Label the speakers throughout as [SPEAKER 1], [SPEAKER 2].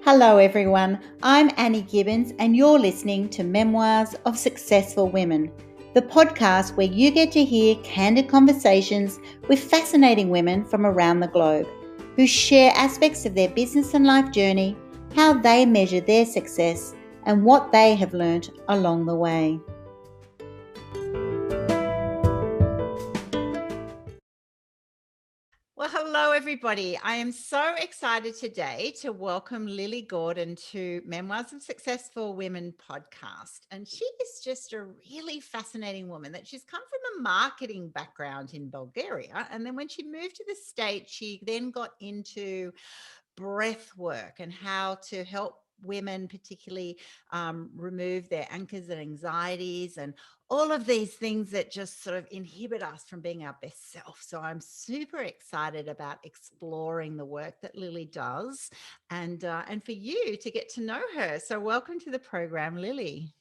[SPEAKER 1] Hello, everyone. I'm Annie Gibbins, and you're listening to Memoirs of Successful Women, the podcast where you get to hear candid conversations with fascinating women from around the globe who share aspects of their business and life journey, how they measure their success, and what they have learnt along the way. Well, hello, everybody. I am so excited today to welcome Lili Gordon to Memoirs of Successful Women podcast. And she is just a really fascinating woman that she's come from a marketing background in Bulgaria. And then when she moved to the States, she then got into breath work and how to help women particularly remove their anchors and anxieties and all of these things that just sort of inhibit us from being our best self. So I'm super excited about exploring the work that Lili does and for you to get to know her. So welcome to the program, Lili.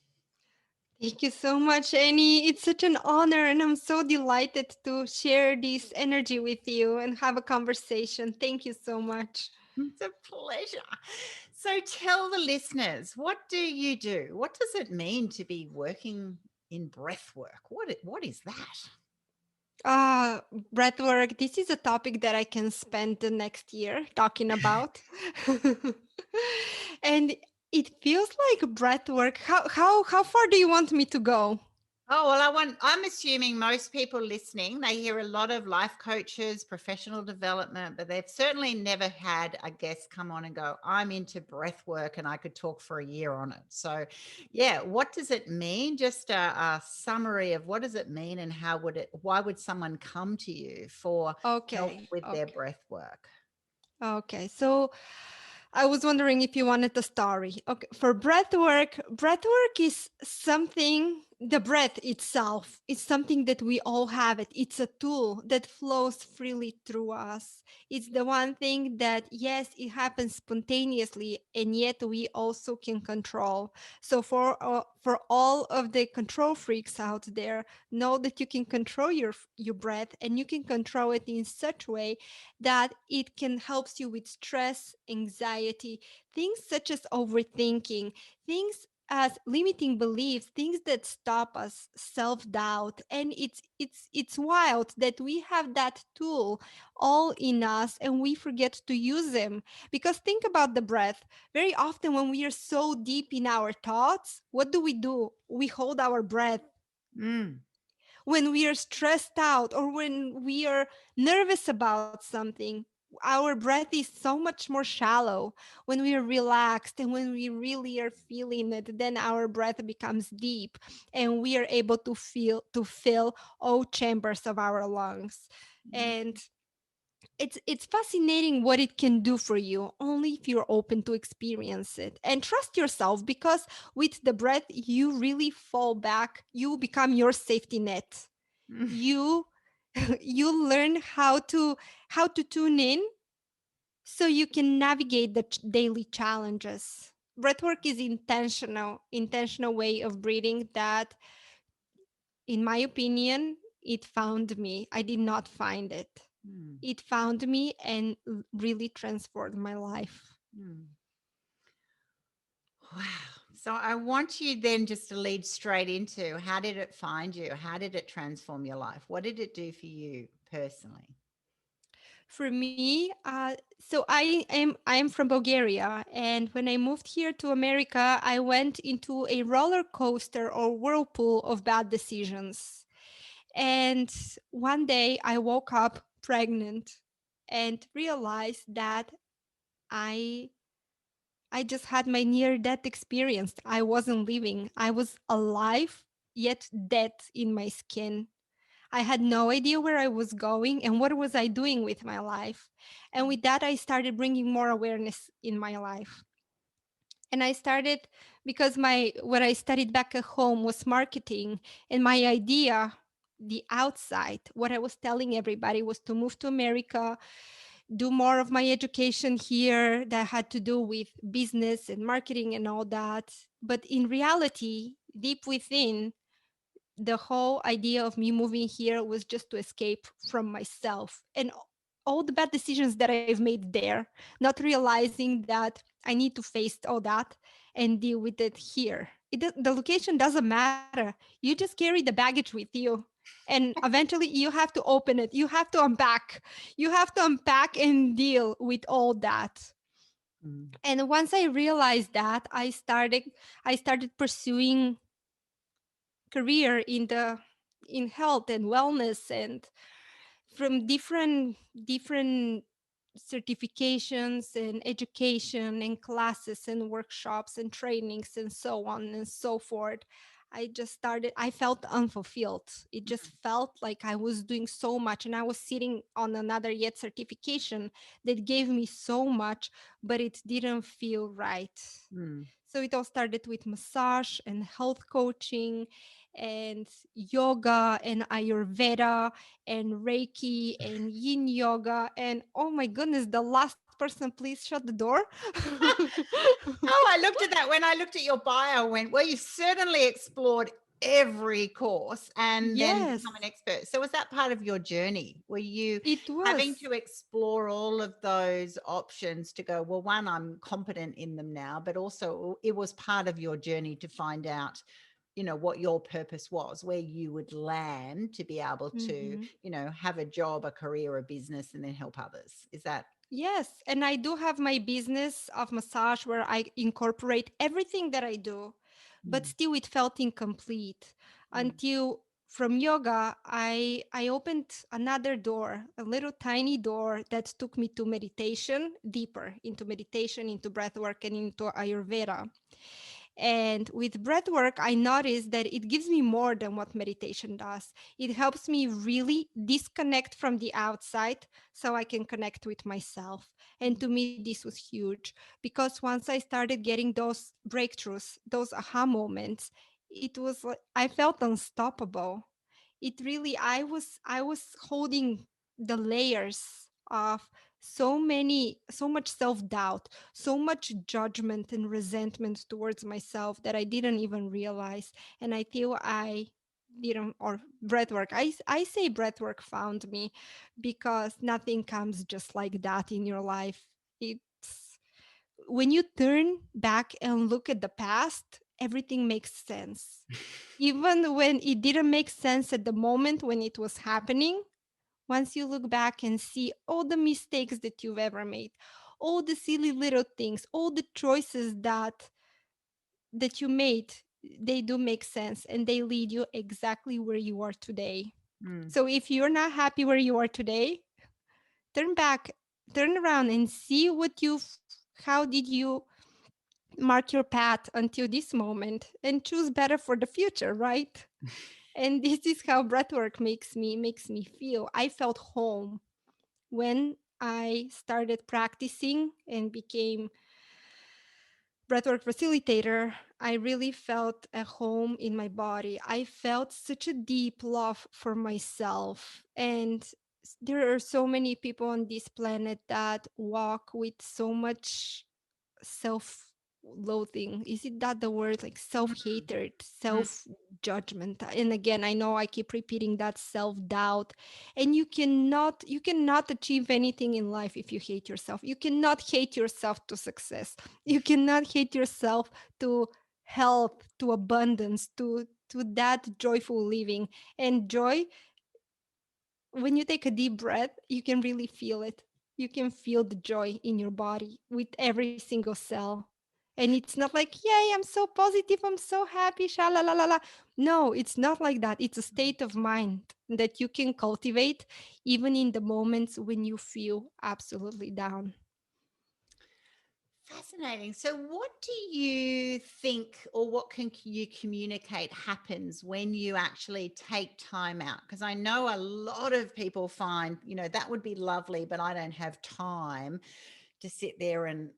[SPEAKER 2] Thank you so much, Annie. It's such an honor, and I'm so delighted to share this energy with you and have a conversation. Thank you so much.
[SPEAKER 1] It's a pleasure. So tell the listeners, what do you do? What does it mean to be working in breath work? What is that?
[SPEAKER 2] Uh, Breathwork, this is a topic that I can spend the next year talking about. And it feels like breathwork. How far do you want me to go?
[SPEAKER 1] Oh, well, I'm assuming most people listening, they hear a lot of life coaches, professional development, but they've certainly never had a guest come on and go, I'm into breath work and I could talk for a year on it. So, yeah, what does it mean? Just a summary of what does it mean and why would someone come to you for help
[SPEAKER 2] Okay,
[SPEAKER 1] with their
[SPEAKER 2] okay.
[SPEAKER 1] breath work?
[SPEAKER 2] Okay, so I was wondering if you wanted the story. Okay, for breath work is something, the breath itself is something that we all have it. It's a tool that flows freely through us. It's the one thing that, yes, it happens spontaneously, and yet we also can control. So for all of the control freaks out there, know that you can control your breath, and you can control it in such way that it can help you with stress, anxiety, things such as overthinking, things as limiting beliefs, things that stop us, self-doubt. And it's wild that we have that tool all in us and we forget to use them. Because think about the breath. Very often when we are so deep in our thoughts, what do? We hold our breath.
[SPEAKER 1] Mm.
[SPEAKER 2] When we are stressed out or when we are nervous about something, our breath is so much more shallow. When we are relaxed and when we really are feeling it, then our breath becomes deep and we are able to fill all chambers of our lungs. And it's fascinating what it can do for you only if you're open to experience it and trust yourself, because with the breath you really fall back, you become your safety net.
[SPEAKER 1] Mm.
[SPEAKER 2] You you learn how to tune in so you can navigate the daily challenges. Breathwork is intentional way of breathing that, in my opinion, it found me. I did not find it.
[SPEAKER 1] Mm.
[SPEAKER 2] It found me and really transformed my life.
[SPEAKER 1] Mm. Wow. So I want you then just to lead straight into how did it find you? How did it transform your life? What did it do for you personally?
[SPEAKER 2] For me, so I am from Bulgaria, and when I moved here to America, I went into a roller coaster or whirlpool of bad decisions. And one day I woke up pregnant and realized that I I just had my near death experience. I wasn't living. I was alive, yet dead in my skin. I had no idea where I was going and what was I doing with my life. And with that, I started bringing more awareness in my life. And I started because my what I studied back at home was marketing, and my idea, the outside, what I was telling everybody was to move to America, do more of my education here that had to do with business and marketing and all that. But in reality, deep within, the whole idea of me moving here was just to escape from myself. And all the bad decisions that I've made there, not realizing that I need to face all that and deal with it here. The location doesn't matter. You just carry the baggage with you. And eventually you have to open it. You have to unpack. You have to unpack and deal with all that.
[SPEAKER 1] Mm.
[SPEAKER 2] And once I realized that, I started pursuing career in health and wellness, and from different certifications and education and classes and workshops and trainings and so on and so forth. I felt unfulfilled. It just felt like I was doing so much, and I was sitting on another yet certification that gave me so much, but it didn't feel right.
[SPEAKER 1] Mm.
[SPEAKER 2] So it all started with massage and health coaching and yoga and Ayurveda and Reiki and Yin yoga. And oh my goodness, the last person, please shut the door.
[SPEAKER 1] Oh, I looked at that when I looked at your bio. I went, well, you've certainly explored every course and then become an
[SPEAKER 2] Yes,
[SPEAKER 1] expert. So was that part of your journey? Were you
[SPEAKER 2] it
[SPEAKER 1] having
[SPEAKER 2] was.
[SPEAKER 1] to explore all of those options to go, well, one, I'm competent in them now, but also it was part of your journey to find out, what your purpose was, where you would land to be able to,
[SPEAKER 2] Mhm.
[SPEAKER 1] have a job, a career, a business, and then help others. Is that?
[SPEAKER 2] Yes, and I do have my business of massage where I incorporate everything that I do, but
[SPEAKER 1] Mm,
[SPEAKER 2] still it felt incomplete
[SPEAKER 1] mm,
[SPEAKER 2] until from yoga I opened another door, a little tiny door that took me to meditation, deeper into meditation, into breath work and into Ayurveda. And with breath work, I noticed that it gives me more than what meditation does. It helps me really disconnect from the outside so I can connect with myself. And
[SPEAKER 1] mm,
[SPEAKER 2] to me, this was huge because once I started getting those breakthroughs, those aha moments, it was like I felt unstoppable. It really, I was holding the layers of so much self-doubt, so much judgment and resentment towards myself that I didn't even realize. And I feel I didn't, or breathwork. I say breathwork found me because nothing comes just like that in your life. It's when you turn back and look at the past, everything makes sense. Even when it didn't make sense at the moment when it was happening, once you look back and see all the mistakes that you've ever made, all the silly little things, all the choices that you made, they do make sense and they lead you exactly where you are today.
[SPEAKER 1] mm.
[SPEAKER 2] So if you're not happy where you are today, turn back, turn around and see how did you mark your path until this moment and choose better for the future, right? And this is how breathwork makes me feel. I felt home when I started practicing and became breathwork facilitator. I really felt at home in my body. I felt such a deep love for myself. And there are so many people on this planet that walk with so much self loathing. Is it that the word, like self
[SPEAKER 1] Mm,
[SPEAKER 2] hatred,
[SPEAKER 1] mm,
[SPEAKER 2] self judgment? And again, I know I keep repeating that self doubt. And you cannot achieve anything in life if you hate yourself. You cannot hate yourself to success. You cannot hate yourself to health, to abundance, to that joyful living. And joy, when you take a deep breath, you can really feel it. You can feel the joy in your body with every single cell. And it's not like, yay, I'm so positive, I'm so happy, sha la la la la. No, it's not like that. It's a state of mind that you can cultivate even in the moments when you feel absolutely down.
[SPEAKER 1] Fascinating. So, what do you think, or what can you communicate happens when you actually take time out? Because I know a lot of people find, that would be lovely, but I don't have time to sit there and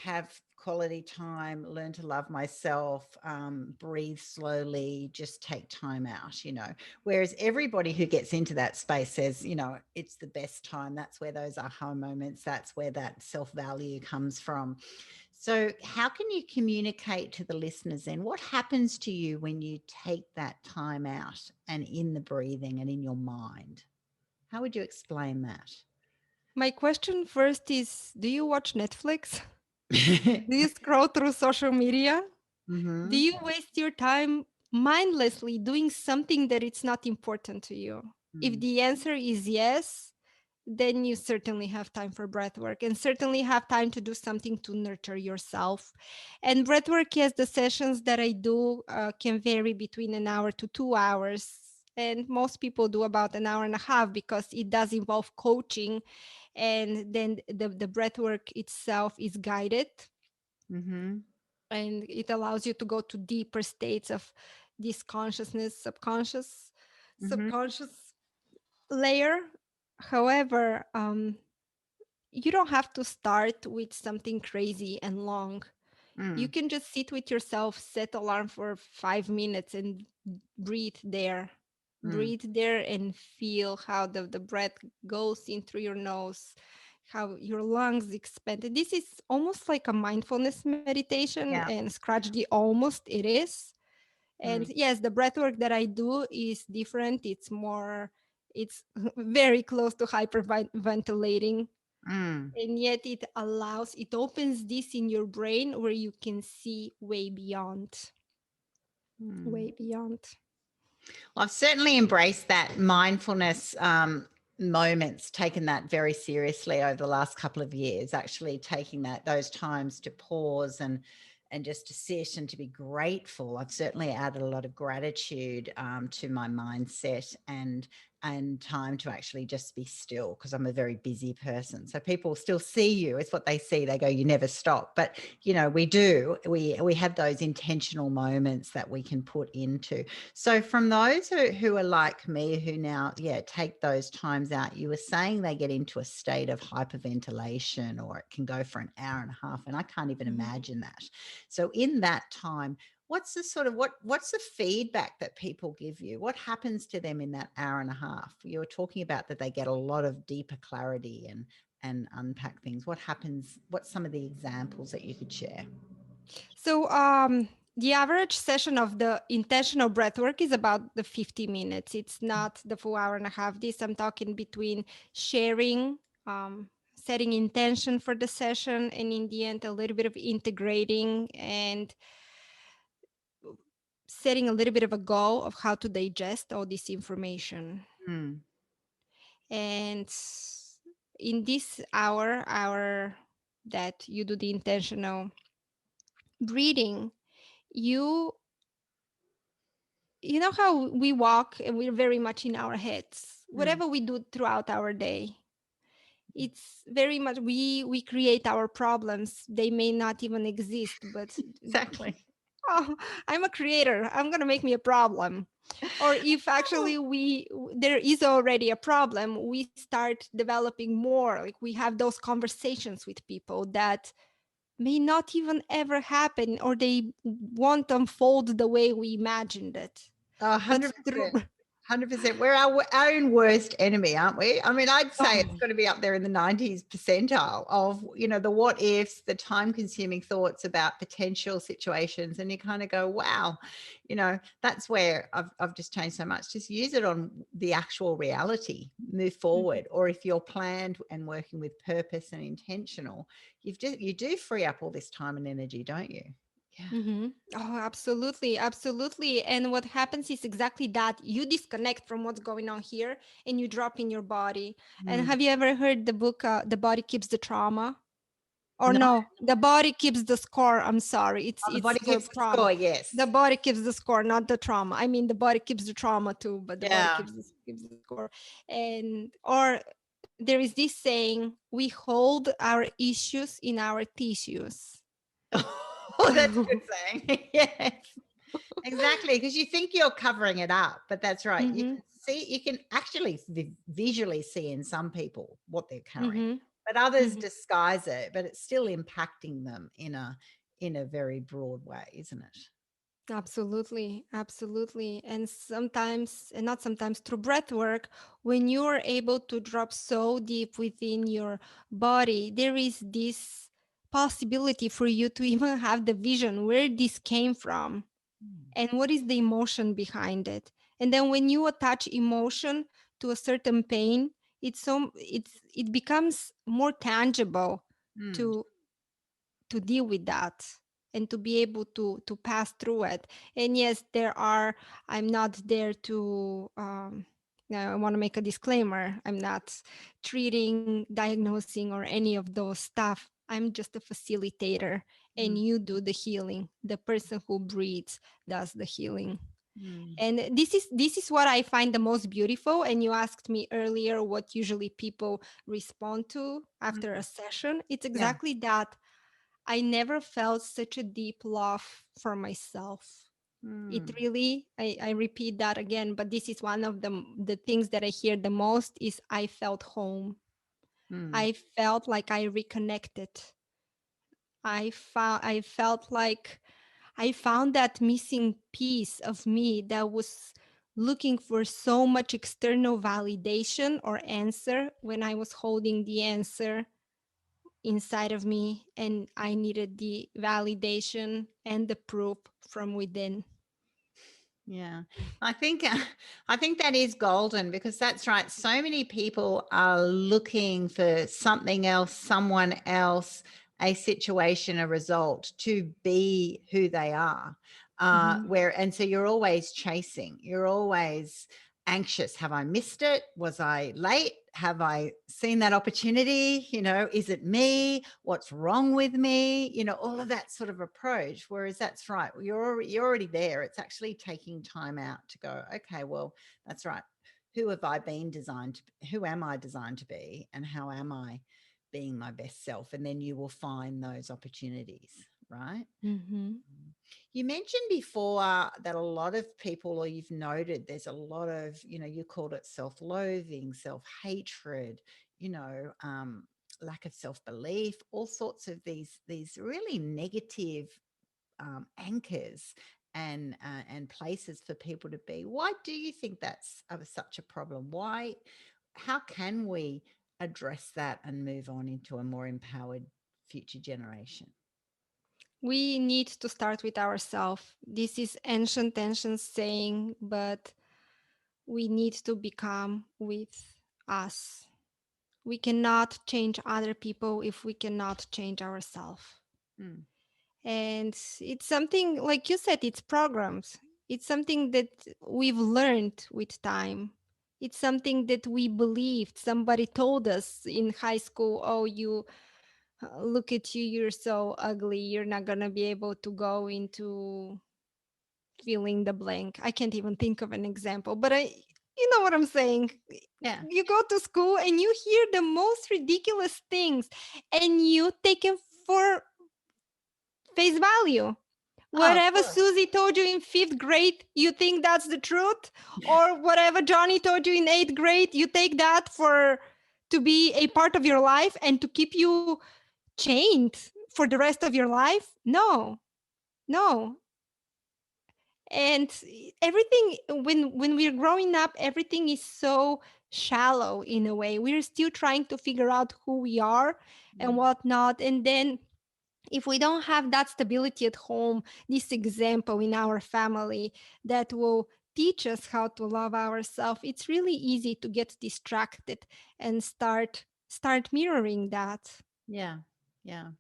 [SPEAKER 1] have quality time, learn to love myself, breathe slowly, just take time out. Whereas everybody who gets into that space says, it's the best time. That's where those aha moments, that's where that self-value comes from. So how can you communicate to the listeners then what happens to you when you take that time out and in the breathing and in your mind? How would you explain that?
[SPEAKER 2] My question first is, do you watch Netflix? Do you scroll through social media? Do
[SPEAKER 1] Mm-hmm.
[SPEAKER 2] you waste your time mindlessly doing something that it's not important to you? If
[SPEAKER 1] Mm.
[SPEAKER 2] the answer is yes, then you certainly have time for breath work and certainly have time to do something to nurture yourself. And breath work, yes, the sessions that I do can vary between an hour to 2 hours. And most people do about an hour and a half because it does involve coaching. And then the breath work itself is guided,
[SPEAKER 1] Mm-hmm.
[SPEAKER 2] and it allows you to go to deeper states of this consciousness,
[SPEAKER 1] Mm-hmm.
[SPEAKER 2] subconscious layer. However, you don't have to start with something crazy and long. You
[SPEAKER 1] Mm.
[SPEAKER 2] can just sit with yourself, set alarm for 5 minutes, and breathe there.
[SPEAKER 1] Mm.
[SPEAKER 2] Breathe there and feel how the breath goes in through your nose, how your lungs expand. And this is almost like a mindfulness meditation,
[SPEAKER 1] Yeah.
[SPEAKER 2] and scratch the almost, it is. And
[SPEAKER 1] Mm.
[SPEAKER 2] yes, the breath work that I do is different. It's very close to hyperventilating,
[SPEAKER 1] Mm.
[SPEAKER 2] and yet it opens this in your brain where you can see
[SPEAKER 1] Mm.
[SPEAKER 2] way beyond.
[SPEAKER 1] Well, I've certainly embraced that mindfulness moments, taken that very seriously over the last couple of years, actually taking those times to pause and just to sit and to be grateful. I've certainly added a lot of gratitude to my mindset and time to actually just be still, because I'm a very busy person. So people still see you. It's what they see. They go, you never stop. But we have those intentional moments that we can put into. So from those who are like me, who now, yeah, take those times out, you were saying they get into a state of hyperventilation, or it can go for an hour and a half. And I can't even
[SPEAKER 2] Mhm.
[SPEAKER 1] imagine that. So in that time, what's the sort of what's the feedback that people give you? What happens to them in that hour and a half? You were talking about that they get a lot of deeper clarity and unpack things. What happens? What's some of the examples that you could share?
[SPEAKER 2] So, the average session of the intentional breath work is about the 50 minutes. It's not the full hour and a half. This I'm talking between sharing, setting intention for the session, and in the end, a little bit of integrating and setting a little bit of a goal of how to digest all this information.
[SPEAKER 1] Mm.
[SPEAKER 2] And in this hour that you do the intentional breathing, you you know how we walk and we're very much in our heads.
[SPEAKER 1] Mm.
[SPEAKER 2] Whatever we do throughout our day, it's very much we create our problems. They may not even exist, but
[SPEAKER 1] Exactly.
[SPEAKER 2] oh, I'm a creator, I'm going to make me a problem. Or if actually there is already a problem, we start developing more, like we have those conversations with people that may not even ever happen, or they won't unfold the way we imagined it.
[SPEAKER 1] Oh,
[SPEAKER 2] But
[SPEAKER 1] 100%.
[SPEAKER 2] through
[SPEAKER 1] 100%. We're our own worst enemy, aren't we? I mean, I'd say it's
[SPEAKER 2] oh,
[SPEAKER 1] got to be up there in the 90s percentile of, the what ifs, the time consuming thoughts about potential situations. And you kind of go, wow, that's where I've just changed so much. Just use it on the actual reality, move
[SPEAKER 2] mhm.
[SPEAKER 1] forward. Or if you're planned and working with purpose and intentional, you do free up all this time and energy, don't you? Yeah.
[SPEAKER 2] Oh, absolutely, absolutely. And what happens is exactly that. You disconnect from what's going on here and you drop in your body. And
[SPEAKER 1] Mm.
[SPEAKER 2] have you ever heard the book, The Body Keeps the Trauma? Or
[SPEAKER 1] No.
[SPEAKER 2] no, The Body Keeps the Score. I'm sorry. It's
[SPEAKER 1] Oh, the
[SPEAKER 2] it's
[SPEAKER 1] body
[SPEAKER 2] for
[SPEAKER 1] keeps the
[SPEAKER 2] trauma.
[SPEAKER 1] score.
[SPEAKER 2] The
[SPEAKER 1] Yes.
[SPEAKER 2] body keeps the score, not the trauma. I mean, the body keeps the trauma too, but the body
[SPEAKER 1] Yeah.
[SPEAKER 2] keeps the score. And or there is this saying, we hold our issues in our tissues.
[SPEAKER 1] Oh, that's a good saying. Yes, exactly. Because you think you're covering it up, but that's right.
[SPEAKER 2] Mm-hmm.
[SPEAKER 1] You can actually visually see in some people what they're carrying,
[SPEAKER 2] Mm-hmm.
[SPEAKER 1] but others
[SPEAKER 2] Mm-hmm.
[SPEAKER 1] disguise it, but it's still impacting them in a very broad way, isn't it?
[SPEAKER 2] Absolutely, absolutely. And sometimes, and not sometimes, through breath work, when you are able to drop so deep within your body, there is this possibility for you to even have the vision where this came from
[SPEAKER 1] Mm.
[SPEAKER 2] and what is the emotion behind it. And then when you attach emotion to a certain pain, it becomes more tangible
[SPEAKER 1] Mm,
[SPEAKER 2] to deal with that and to be able to pass through it. And yes, there are, I'm not there to I want to make a disclaimer, I'm not treating, diagnosing, or any of those stuff. I'm just a facilitator, and
[SPEAKER 1] mm,
[SPEAKER 2] you do the healing. The person who breathes does the healing.
[SPEAKER 1] mm,
[SPEAKER 2] And this is what I find the most beautiful. And you asked me earlier what usually people respond to after a
[SPEAKER 1] mm.
[SPEAKER 2] session. It's
[SPEAKER 1] Yeah.
[SPEAKER 2] exactly that. I never felt such a deep love for myself. It
[SPEAKER 1] Mm,
[SPEAKER 2] really, I repeat that again, but this is one of the things that I hear the most is I felt home.
[SPEAKER 1] mm.
[SPEAKER 2] I felt like I reconnected. I felt like I found that missing piece of me that was looking for so much external validation or answer when I was holding the answer inside of me, and I needed the validation and the proof from within.
[SPEAKER 1] Yeah, I think I think that is golden because that's right. So many people are looking for something else, someone else, a situation, a result to be who they are.
[SPEAKER 2] Mhm.
[SPEAKER 1] And so you're always chasing. You're always anxious. Have I missed it? Was I late? Have I seen that opportunity? Is it me? What's wrong with me? All of that sort of approach. Whereas that's right. You're already there. It's actually taking time out to go, okay, well, that's right. Who have I been designed to, who am I designed to be? And how am I being my best self? And then you will find those opportunities, right?
[SPEAKER 2] Mhm.
[SPEAKER 1] You mentioned before that a lot of people, or you've noted, there's a lot of, you called it self-loathing, self-hatred, lack of self-belief, all sorts of these really negative anchors and places for people to be. Why do you think that's such a problem? Why? How can we address that and move on into a more empowered future generation?
[SPEAKER 2] We need to start with ourselves. This is ancient saying, but we need to become with us. We cannot change other people if we cannot change ourselves.
[SPEAKER 1] Mm,
[SPEAKER 2] And it's something, like you said, it's programs. It's something that we've learned with time. It's something that we believed. Somebody told us in high school, oh, you look at you, you're so ugly. You're not going to be able to go into filling the blank. I can't even think of an example, but you know what I'm saying.
[SPEAKER 1] yeah.
[SPEAKER 2] You go to school and you hear the most ridiculous things and you take it for face value.
[SPEAKER 1] Oh, of
[SPEAKER 2] Whatever
[SPEAKER 1] course.
[SPEAKER 2] Susie told you in fifth grade, you think that's the truth, or whatever Johnny told you in eighth grade, you take that for to be a part of your life and to keep you chained for the rest of your life. No, no. And everything, when we're growing up, everything is so shallow in a way. We're still trying to figure out who we are and
[SPEAKER 1] Mm,
[SPEAKER 2] whatnot. And then if we don't have that stability at home, this example in our family that will teach us how to love ourselves, it's really easy to get distracted and start mirroring that.
[SPEAKER 1] yeah. Yeah.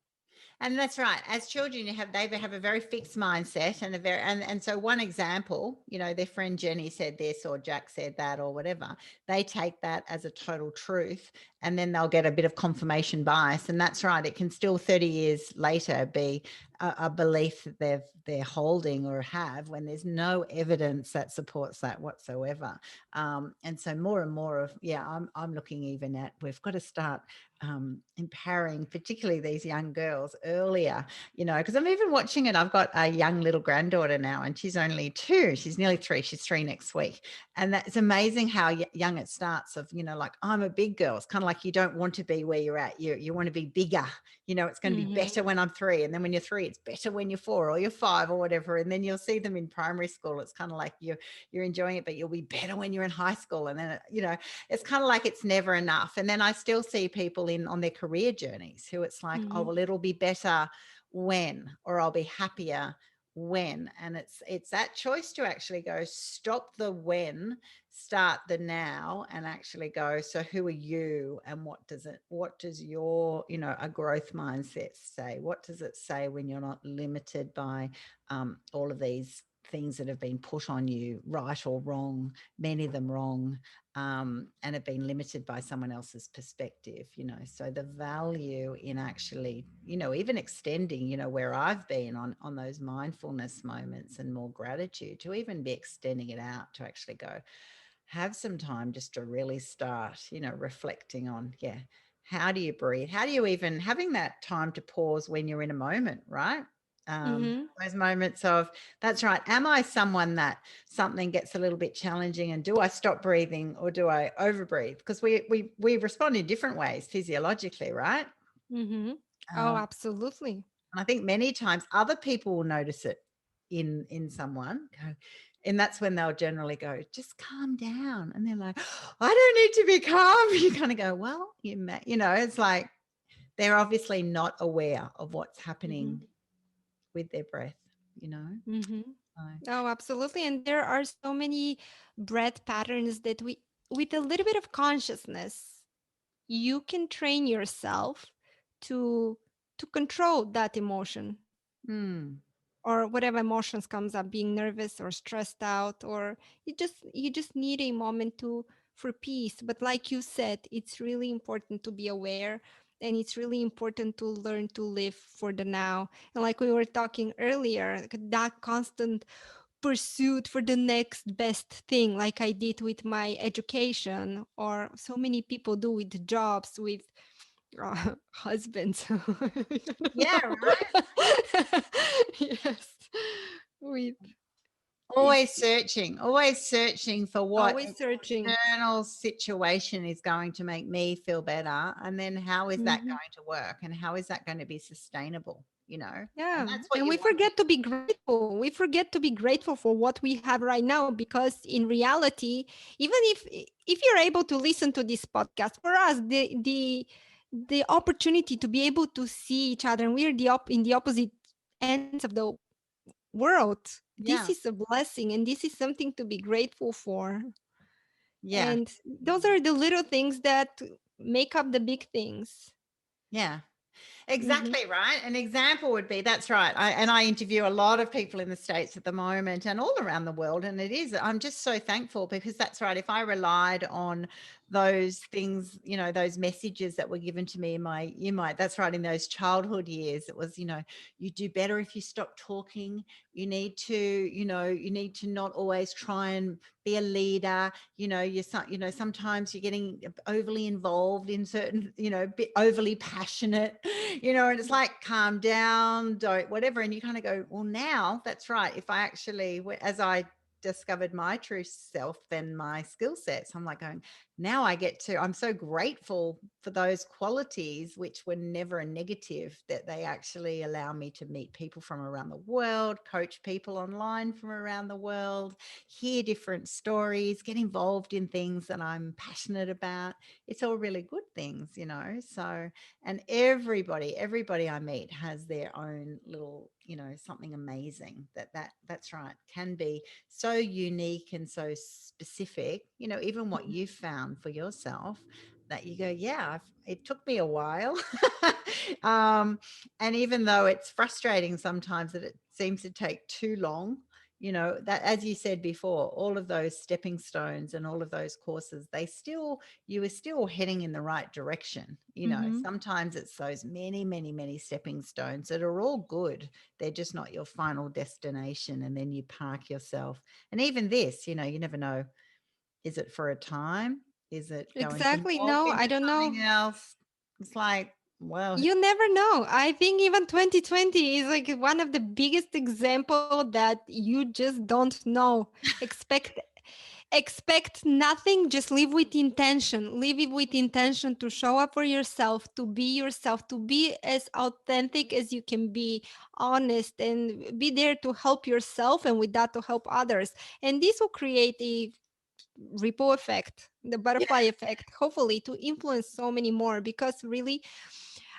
[SPEAKER 1] And that's right. As children, they have a very fixed mindset and so one example, their friend Jenny said this or Jack said that or whatever. They take that as a total truth, and then they'll get a bit of confirmation bias. And that's right. It can still 30 years later be a belief that they're holding or have when there's no evidence that supports that whatsoever. And so more and more of I'm looking even at we've got to start empowering, particularly these young girls earlier, because I'm even watching it. I've got a young little granddaughter now, and she's only 2. She's nearly 3. She's 3 next week. And that's amazing how young it starts of, like, I'm a big girl. It's kind of like you don't want to be where you're at. You want to be bigger. It's going to be
[SPEAKER 2] Mhm.
[SPEAKER 1] better when I'm 3. And then when you're 3, it's better when you're 4 or you're 5 or whatever. And then you'll see them in primary school. It's kind of like you're enjoying it, but you'll be better when you're in high school. And then, it's kind of like it's never enough. And then I still see people on their career journeys who it's like, oh,
[SPEAKER 2] Mhm.
[SPEAKER 1] well, it'll be better when, or I'll be happier when, and it's that choice to actually go stop the when, start the now, and actually go, so who are you, and what does your, a growth mindset say? What does it say when you're not limited by all of these things that have been put on you, right or wrong, many of them wrong, and have been limited by someone else's perspective, so the value in actually, even extending, where I've been on those mindfulness moments and more gratitude, to even be extending it out to actually go have some time just to really start, reflecting on, how do you breathe? How do you even having that time to pause when you're in a moment, right?
[SPEAKER 2] Mm-hmm.
[SPEAKER 1] Those moments of, that's right. Am I someone that something gets a little bit challenging, and do I stop breathing or do I overbreathe? Because we respond in different ways physiologically, right?
[SPEAKER 2] Mm-hmm. Oh,
[SPEAKER 1] Um,
[SPEAKER 2] absolutely.
[SPEAKER 1] and I think many times other people will notice it in someone, and that's when they'll generally go, just calm down. And they're like, I don't need to be calm. You kind of go, well, it's like they're obviously not aware of what's
[SPEAKER 2] Mm-hmm.
[SPEAKER 1] happening with their breath, you know.
[SPEAKER 2] Mm-hmm.
[SPEAKER 1] So,
[SPEAKER 2] Oh, absolutely. And there are so many breath patterns that with a little bit of consciousness, you can train yourself to to control that emotion
[SPEAKER 1] mm,
[SPEAKER 2] or whatever emotions comes up, being nervous or stressed out, or you just need a moment to for peace. But like you said, it's really important to be aware, and it's really important to learn to live for the now. And like we were talking earlier, like that constant pursuit for the next best thing, like I did with my education, or so many people do with jobs, with husbands.
[SPEAKER 1] yeah, right.
[SPEAKER 2] Yes, with
[SPEAKER 1] Always
[SPEAKER 2] it's
[SPEAKER 1] searching, always searching for what
[SPEAKER 2] always searching.
[SPEAKER 1] external situation is going to make me feel better. And then how is that
[SPEAKER 2] Mhm.
[SPEAKER 1] going to work? And how is that going to be sustainable? And
[SPEAKER 2] Yeah,
[SPEAKER 1] that's what
[SPEAKER 2] and
[SPEAKER 1] you
[SPEAKER 2] we
[SPEAKER 1] want.
[SPEAKER 2] forget to be grateful. We forget to be grateful for what we have right now, because in reality, even if you're able to listen to this podcast, for us, the opportunity to be able to see each other, and we're in the opposite ends of the world. This
[SPEAKER 1] Yeah.
[SPEAKER 2] is a blessing, and this is something to be grateful for.
[SPEAKER 1] Yeah.
[SPEAKER 2] And those are the little things that make up the big things.
[SPEAKER 1] Yeah.
[SPEAKER 2] Hmm.
[SPEAKER 1] Exactly right. An example would be, that's right. I interview a lot of people in the States at the moment and all around the world. And I'm just so thankful, because that's right. If I relied on those things, those messages that were given to me that's right, in those childhood years, it was, you do better if you stop talking. You need to not always try and be a leader. Sometimes you're getting overly involved in certain, bit overly passionate, and it's like, calm down, don't, whatever. And you kind of go, well, now that's right. If I actually, as I discovered my true self, then my skill sets, I'm like going, now I'm so grateful for those qualities, which were never a negative, that they actually allow me to meet people from around the world, coach people online from around the world, hear different stories, get involved in things that I'm passionate about. It's all really good things, so, and everybody I meet has their own little, something amazing that's right, can be so unique and so specific, even what you've found for yourself, that you go, yeah, it took me a while. And even though it's frustrating sometimes that it seems to take too long, that, as you said before, all of those stepping stones and all of those courses, you are still heading in the right direction.
[SPEAKER 2] Hmm.
[SPEAKER 1] Sometimes it's those many, many, many stepping stones that are all good. They're just not your final destination. And then you park yourself. And even this, you never know, is it for a time? Is it going to
[SPEAKER 2] Exactly.
[SPEAKER 1] morph
[SPEAKER 2] No,
[SPEAKER 1] into
[SPEAKER 2] I don't know.
[SPEAKER 1] something else? It's like, well,
[SPEAKER 2] You never know. I think even 2020 is like one of the biggest example that you just don't know. Expect nothing, just live with intention. Live it with intention to show up for yourself, to be as authentic as you can be, honest, and be there to help yourself, and with that to help others. And this will create a ripple effect, the
[SPEAKER 1] yeah,
[SPEAKER 2] butterfly effect, hopefully to influence so many more. Because really,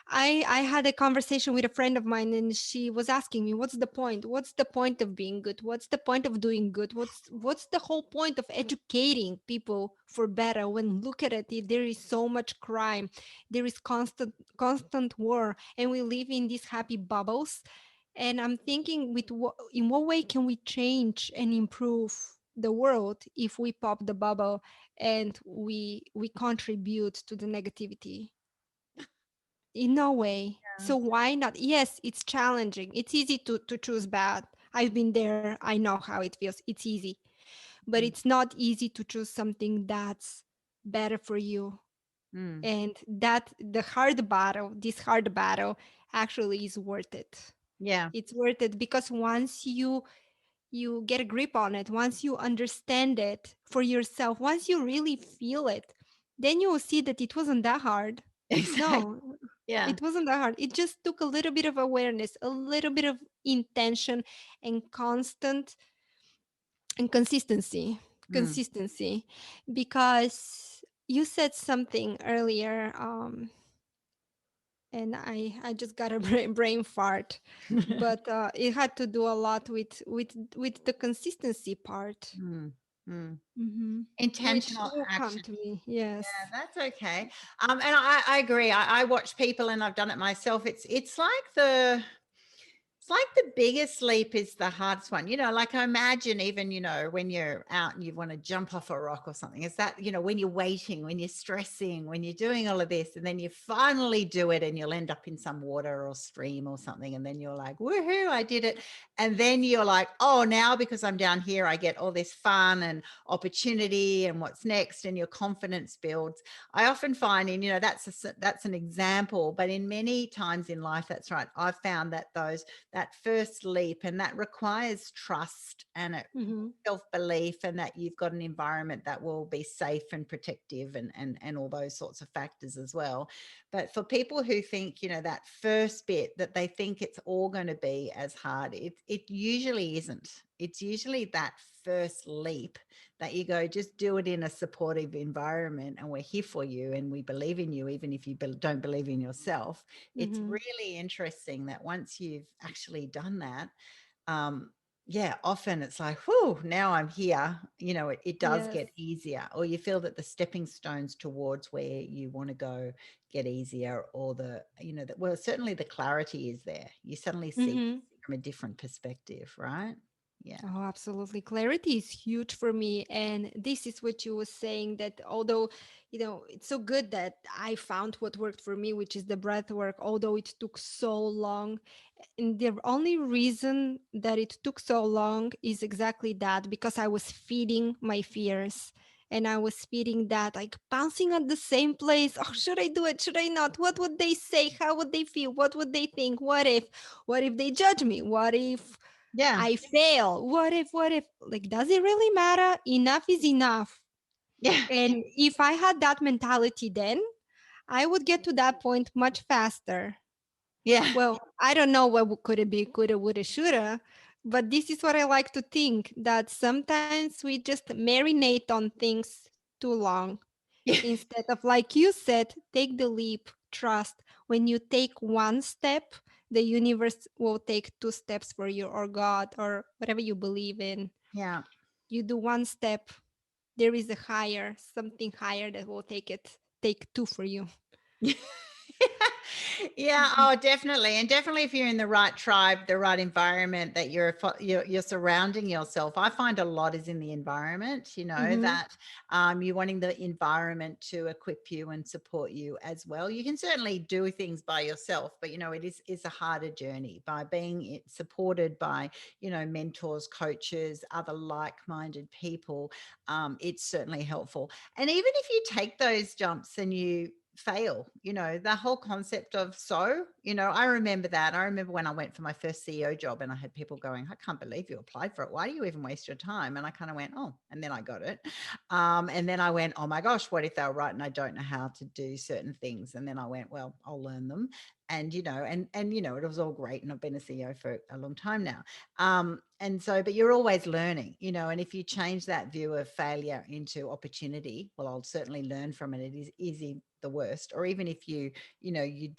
[SPEAKER 2] I had a conversation with a friend of mine, and she was asking me, what's the point? What's the point of being good? What's the point of doing good? What's the whole point of educating people for better when look at it, there is so much crime, there is constant war, and we live in these happy bubbles. And I'm thinking, in what way can we change and improve the world if we pop the bubble and we contribute to the negativity? In no way. So why not? Yes, it's challenging. It's easy to choose bad. I've been there. I know how it feels. It's easy. But
[SPEAKER 1] Mm,
[SPEAKER 2] it's not easy to choose something that's better for you.
[SPEAKER 1] mm.
[SPEAKER 2] And that the hard battle, this hard battle actually is worth it.
[SPEAKER 1] Yeah.
[SPEAKER 2] It's worth it because once you get a grip on it, once you understand it for yourself, once you really feel it, then you will see that it wasn't that hard.
[SPEAKER 1] Exactly.
[SPEAKER 2] No,
[SPEAKER 1] Yeah.
[SPEAKER 2] it wasn't that hard. It just took a little bit of awareness, a little bit of intention, and constant and consistency.
[SPEAKER 1] Mm.
[SPEAKER 2] Consistency. Because you said something earlier, and I just got a brain fart. But it had to do a lot with the consistency part,
[SPEAKER 1] Mm. Mm.
[SPEAKER 2] hmm which
[SPEAKER 1] Intentional
[SPEAKER 2] will come
[SPEAKER 1] action.
[SPEAKER 2] to me.
[SPEAKER 1] Yeah,
[SPEAKER 2] Yes.
[SPEAKER 1] that's okay. And I agree. I watch people, and I've done it myself. It's like the biggest leap is the hardest one. Like I imagine even, when you're out and you want to jump off a rock or something, is that, when you're waiting, when you're stressing, when you're doing all of this, and then you finally do it and you'll end up in some water or stream or something. And then you're like, woohoo, I did it. And then you're like, oh, now because I'm down here, I get all this fun and opportunity and what's next, and your confidence builds. I often find, and that's an example, but in many times in life, that's right. I've found that first leap, and that requires trust and
[SPEAKER 2] Mm-hmm.
[SPEAKER 1] self-belief, and that you've got an environment that will be safe and protective, and all those sorts of factors as well. But for people who think, that first bit, that they think it's all going to be as hard, it usually isn't. It's usually that first leap that you go, just do it in a supportive environment, and we're here for you, and we believe in you even if you don't believe in yourself. It's
[SPEAKER 2] Mm-hmm.
[SPEAKER 1] really interesting that once you've actually done that, um, yeah, often it's like, whoo, now I'm here. It does
[SPEAKER 2] Yes.
[SPEAKER 1] get easier, or you feel that the stepping stones towards where you want to go get easier, or well, certainly the clarity is there. You suddenly see
[SPEAKER 2] Mm-hmm.
[SPEAKER 1] from a different perspective, right? Yeah.
[SPEAKER 2] Oh, absolutely. Clarity is huge for me. And this is what you were saying, that although, it's so good that I found what worked for me, which is the breath work, although it took so long. And the only reason that it took so long is exactly that, because I was feeding my fears. And I was feeding that, like bouncing at the same place. Oh, should I do it? Should I not? What would they say? How would they feel? What would they think? What if? What if they judge me? What if
[SPEAKER 1] Yeah.
[SPEAKER 2] I fail? What if? Like, does it really matter? Enough is enough.
[SPEAKER 1] Yeah.
[SPEAKER 2] And if I had that mentality then, I would get to that point much faster.
[SPEAKER 1] Yeah.
[SPEAKER 2] Well, I don't know what could it be, coulda, woulda, shoulda, but this is what I like to think, that sometimes we just marinate on things too long
[SPEAKER 1] Yeah.
[SPEAKER 2] instead of, like you said, take the leap, trust. When you take one step, the universe will take two steps for you, or God, or whatever you believe in.
[SPEAKER 1] Yeah.
[SPEAKER 2] You do one step, there is a higher, something higher that will take two for you.
[SPEAKER 1] Yeah, oh, definitely. And definitely if you're in the right tribe, the right environment, that you're surrounding yourself. I find a lot is in the environment,
[SPEAKER 2] Mm-hmm.
[SPEAKER 1] that you're wanting the environment to equip you and support you as well. You can certainly do things by yourself, but it is a harder journey. By being supported by, mentors, coaches, other like-minded people, it's certainly helpful. And even if you take those jumps and you fail, the whole concept of, I remember that. I remember when I went for my first CEO job, and I had people going, I can't believe you applied for it, why do you even waste your time? And I kind of went, oh, and then I got it. And then I went, oh my gosh, what if they were right and I don't know how to do certain things? And then I went, well, I'll learn them. And it was all great, and I've been a CEO for a long time now. And so, but you're always learning, and if you change that view of failure into opportunity, well, I'll certainly learn from it. It is easy the worst, or even if you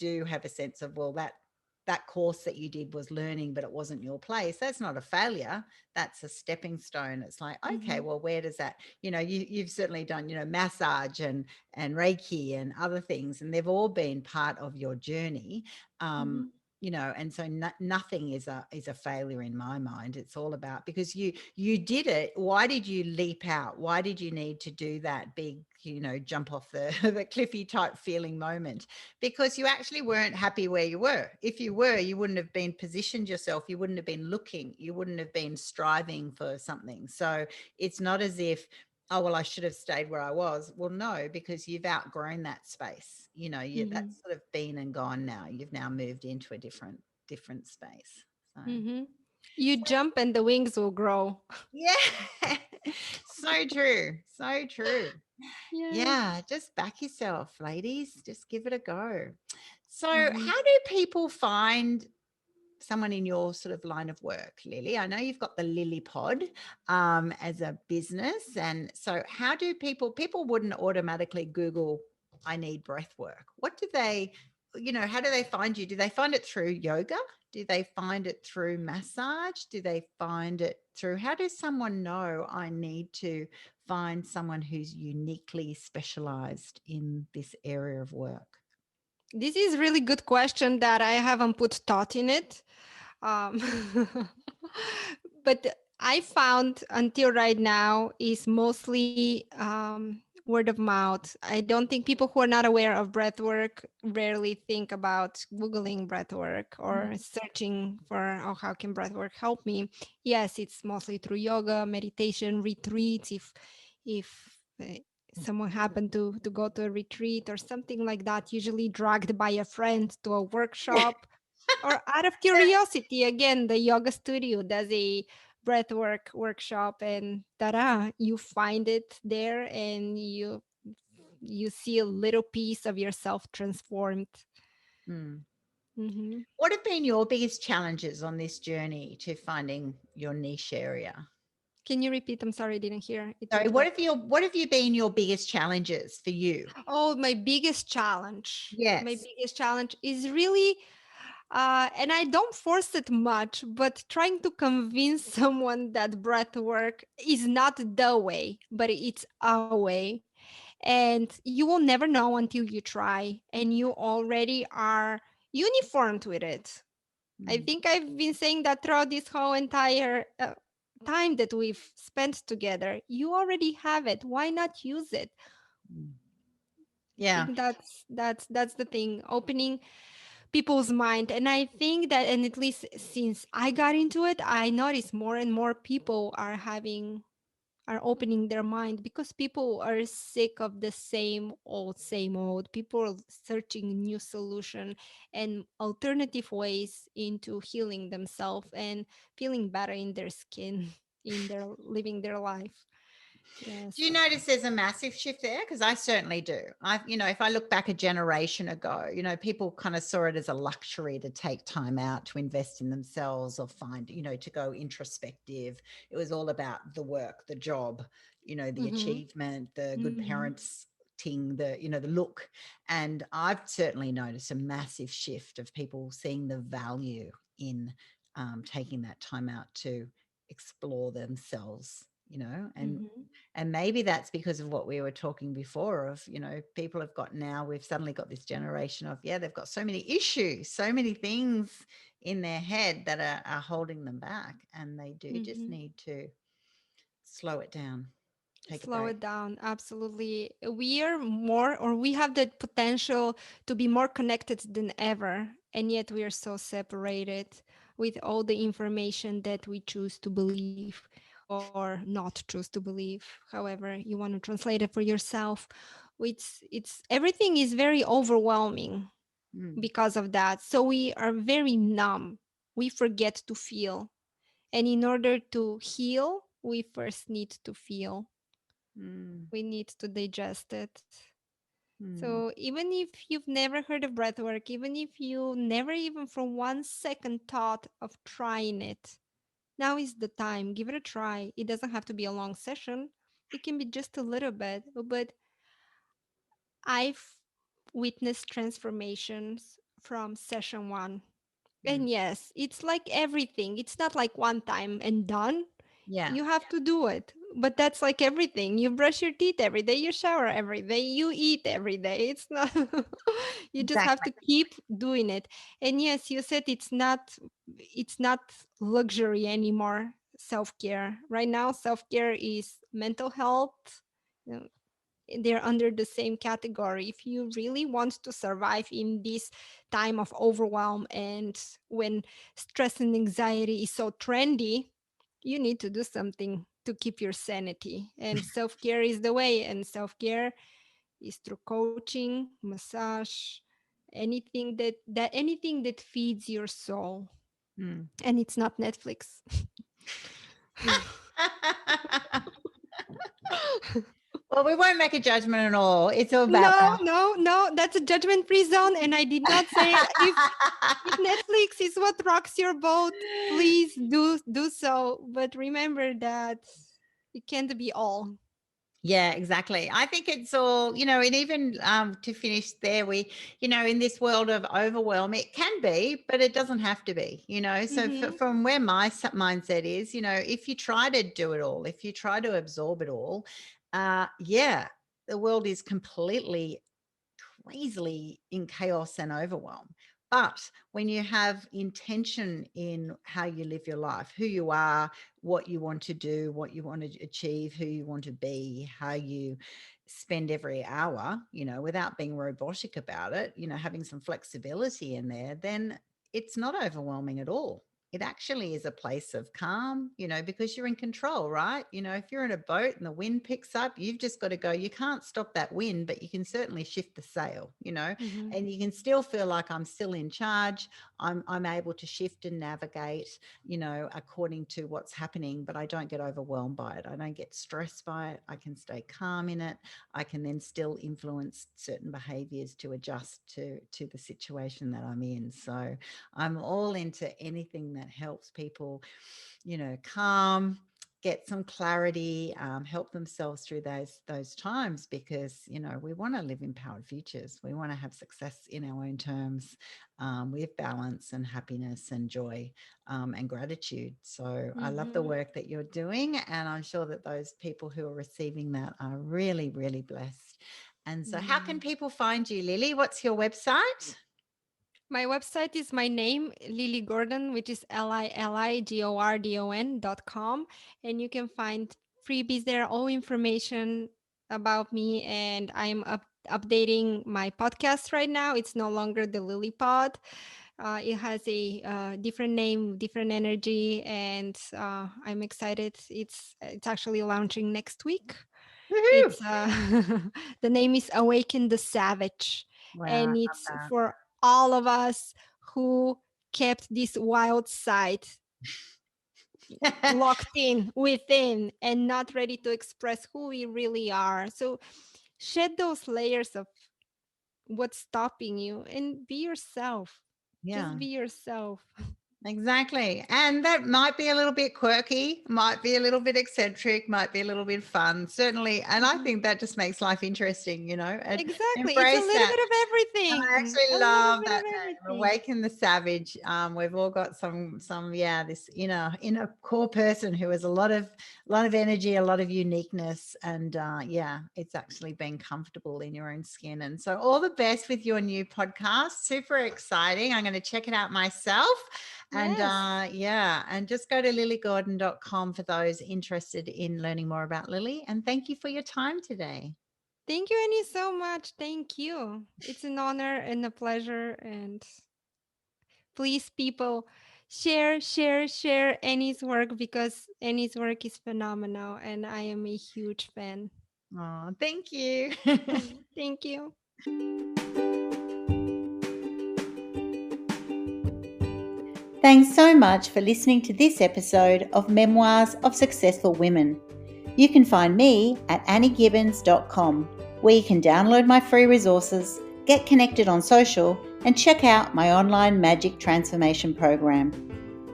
[SPEAKER 1] do have a sense of, well, that course that you did was learning, but it wasn't your place, that's not a failure. That's a stepping stone. It's like, okay,
[SPEAKER 2] Mhm.
[SPEAKER 1] well, where does that, you've certainly done, massage and Reiki and other things, and they've all been part of your journey. um,
[SPEAKER 2] Mhm.
[SPEAKER 1] and so nothing is a failure in my mind. It's all about, because you did it. Why did you leap out? Why did you need to do that big, jump off the the cliffy type feeling moment? Because you actually weren't happy where you were. If you were, you wouldn't have been positioned yourself, you wouldn't have been looking, you wouldn't have been striving for something. So it's not as if, oh, well, I should have stayed where I was. Well, no, because you've outgrown that space.
[SPEAKER 2] Mhm.
[SPEAKER 1] That's sort of been and gone now. You've now moved into a different space. So,
[SPEAKER 2] Mhm. You jump and the wings will grow.
[SPEAKER 1] yeah, so true. So true.
[SPEAKER 2] Yes.
[SPEAKER 1] Yeah, just back yourself, ladies. Just give it a go. So,
[SPEAKER 2] Mhm.
[SPEAKER 1] how do people find someone in your sort of line of work, Lili? I know you've got the Lili Pod as a business, and so how do people wouldn't automatically Google, I need breath work. What do they, how do they find you? Do they find it through yoga? Do they find it through massage? Do they find it through, how does someone know I need to find someone who's uniquely specialized in this area of work?
[SPEAKER 2] This is really good question that I haven't put thought in it. Um, but I found until right now is mostly word of mouth. I don't think people who are not aware of breath work rarely think about Googling breath work or searching for, oh, how can breath work help me? Yes, it's mostly through yoga, meditation, retreats. If someone happened to go to a retreat or something like that, usually dragged by a friend to a workshop, or out of curiosity, again, the yoga studio does a breathwork workshop, and ta-da, you find it there, and you see a little piece of yourself transformed.
[SPEAKER 1] Mm.
[SPEAKER 2] Hmm.
[SPEAKER 1] What have been your biggest challenges on this journey to finding your niche area?
[SPEAKER 2] Can you repeat? I'm sorry, I didn't hear. It
[SPEAKER 1] Sorry,
[SPEAKER 2] broke up.
[SPEAKER 1] what have you been your biggest challenges for you?
[SPEAKER 2] Oh, my biggest challenge. My
[SPEAKER 1] Yes.
[SPEAKER 2] biggest challenge is really, and I don't force it much, but trying to convince someone that breath work is not the way, but it's a way. And you will never know until you try, and you already are uniformed with it. I
[SPEAKER 1] Mm,
[SPEAKER 2] think I've been saying that throughout this whole entire time that we've spent together. You already have it. Why not use it?
[SPEAKER 1] mm.
[SPEAKER 2] I
[SPEAKER 1] Yeah.
[SPEAKER 2] think that's the thing, opening people's mind. And I think that, and at least since I got into it, I notice more and more people are opening their mind, because people are sick of the same old. People are searching new solution and alternative ways into healing themselves and feeling better in their skin, in their living their life.
[SPEAKER 1] Do you
[SPEAKER 2] Yes.
[SPEAKER 1] notice there's a massive shift there? Because I certainly do. If I look back a generation ago, people kind of saw it as a luxury to take time out to invest in themselves or find, to go introspective. It was all about the work, the job, the
[SPEAKER 2] Mm-hmm.
[SPEAKER 1] achievement, the good
[SPEAKER 2] Mm-hmm.
[SPEAKER 1] parents ting, the look. And I've certainly noticed a massive shift of people seeing the value in taking that time out to explore themselves,
[SPEAKER 2] Mm-hmm.
[SPEAKER 1] and maybe that's because of what we were talking before of, people have got, now we've suddenly got this generation of, yeah, they've got so many issues, so many things in their head that are holding them back, and they do just
[SPEAKER 2] Mm-hmm.
[SPEAKER 1] need to slow it down, take a
[SPEAKER 2] Slow
[SPEAKER 1] break.
[SPEAKER 2] it down. Absolutely. We are more, or we have the potential to be more connected than ever. And yet we are so separated with all the information that we choose to believe or not choose to believe. However, you want to translate it for yourself. It's everything is very overwhelming
[SPEAKER 1] Mm,
[SPEAKER 2] because of that. So we are very numb. We forget to feel. And in order to heal, we first need to feel.
[SPEAKER 1] mm,
[SPEAKER 2] We need to digest it.
[SPEAKER 1] mm,
[SPEAKER 2] So even if you've never heard of breathwork, even if you never even for 1 second thought of trying it, now is the time. Give it a try. It doesn't have to be a long session. It can be just a little bit, but I've witnessed transformations from session one.
[SPEAKER 1] Mm.
[SPEAKER 2] And yes, it's like everything. It's not like one time and done.
[SPEAKER 1] Yeah,
[SPEAKER 2] You have to do it. But that's like everything. You brush your teeth every day, you shower every day, you eat every day. It's not you just have
[SPEAKER 1] exactly.
[SPEAKER 2] to keep doing it. And yes, you said it's not luxury anymore, self-care. Right now, self-care is mental health. You know, they're under the same category. If you really want to survive in this time of overwhelm and when stress and anxiety is so trendy, you need to do something to keep your sanity. And self-care is the way. And self-care is through coaching, massage, anything that feeds your soul.
[SPEAKER 1] Mm.
[SPEAKER 2] And it's not Netflix.
[SPEAKER 1] Well, we won't make a judgment at all. It's all about
[SPEAKER 2] No, no, no, that's a judgment-free zone, and I did not say it. If Netflix is what rocks your boat, please do so. But remember that it can't be all.
[SPEAKER 1] Yeah, exactly. I think it's all, and even to finish there, in this world of overwhelm, it can be, but it doesn't have to be, So
[SPEAKER 2] Mm-hmm.
[SPEAKER 1] from where my mindset is, if you try to do it all, if you try to absorb it all, yeah, the world is completely crazily in chaos and overwhelm. But when you have intention in how you live your life, who you are, what you want to do, what you want to achieve, who you want to be, how you spend every hour, without being robotic about it, having some flexibility in there, then it's not overwhelming at all. It actually is a place of calm, because you're in control, right? If you're in a boat and the wind picks up, you've just got to go. You can't stop that wind, but you can certainly shift the sail,
[SPEAKER 2] Mm-hmm.
[SPEAKER 1] and you can still feel like I'm still in charge. I'm able to shift and navigate, according to what's happening, but I don't get overwhelmed by it. I don't get stressed by it. I can stay calm in it. I can then still influence certain behaviors to adjust to the situation that I'm in. So I'm all into anything that helps people, calm, get some clarity, help themselves through those times, because we want to live empowered futures. We want to have success in our own terms, with balance and happiness and joy, and gratitude. So I love the
[SPEAKER 2] Mm-hmm.
[SPEAKER 1] work that you're doing, and I'm sure that those people who are receiving that are really, really blessed. And so how can
[SPEAKER 2] Yeah.
[SPEAKER 1] people find you, Lili? What's your website?
[SPEAKER 2] My website is my name, Lili Gordon, which is LILIGORDON.com. And you can find freebies there, all information about me. And I'm updating my podcast right now. It's no longer the Lily Pod. It has a different name, different energy, and I'm excited. It's actually launching next week.
[SPEAKER 1] Woohoo!
[SPEAKER 2] It's the name is Awaken the Savage,
[SPEAKER 1] Wow,
[SPEAKER 2] and
[SPEAKER 1] I
[SPEAKER 2] it's for all of us who kept this wild side
[SPEAKER 1] love that.
[SPEAKER 2] locked in within and not ready to express who we really are. So shed those layers of what's stopping you and be yourself.
[SPEAKER 1] Yeah.
[SPEAKER 2] Just be yourself.
[SPEAKER 1] Exactly. And that might be a little bit quirky, might be a little bit eccentric, might be a little bit fun, certainly. And I
[SPEAKER 2] Mhm.
[SPEAKER 1] think that just makes life interesting, and
[SPEAKER 2] Exactly. It's a
[SPEAKER 1] embrace
[SPEAKER 2] little
[SPEAKER 1] that.
[SPEAKER 2] bit of
[SPEAKER 1] And I
[SPEAKER 2] everything.
[SPEAKER 1] actually
[SPEAKER 2] A little
[SPEAKER 1] love
[SPEAKER 2] bit of
[SPEAKER 1] that name,
[SPEAKER 2] everything.
[SPEAKER 1] Awaken the Savage. We've all got yeah, this inner core person who has a lot of energy, a lot of uniqueness, and yeah, it's actually being comfortable in your own skin. And so, all the best with your new podcast. Super exciting. I'm going to check it out myself. And
[SPEAKER 2] Yes.
[SPEAKER 1] yeah, and just go to liligordon.com for those interested in learning more about Lili. And thank you for your time today.
[SPEAKER 2] Thank you, Annie, so much. Thank you. It's an honor and a pleasure. And please, people, share Annie's work because Annie's work is phenomenal. And I am a huge fan.
[SPEAKER 1] Oh, thank you.
[SPEAKER 2] Thank you.
[SPEAKER 1] Thanks so much for listening to this episode of Memoirs of Successful Women. You can find me at anniegibbins.com, where you can download my free resources, get connected on social, and check out my online magic transformation program.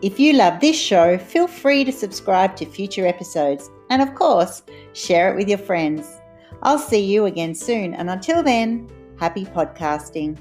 [SPEAKER 1] If you love this show, feel free to subscribe to future episodes and, of course, share it with your friends. I'll see you again soon, and until then,
[SPEAKER 3] Happy podcasting.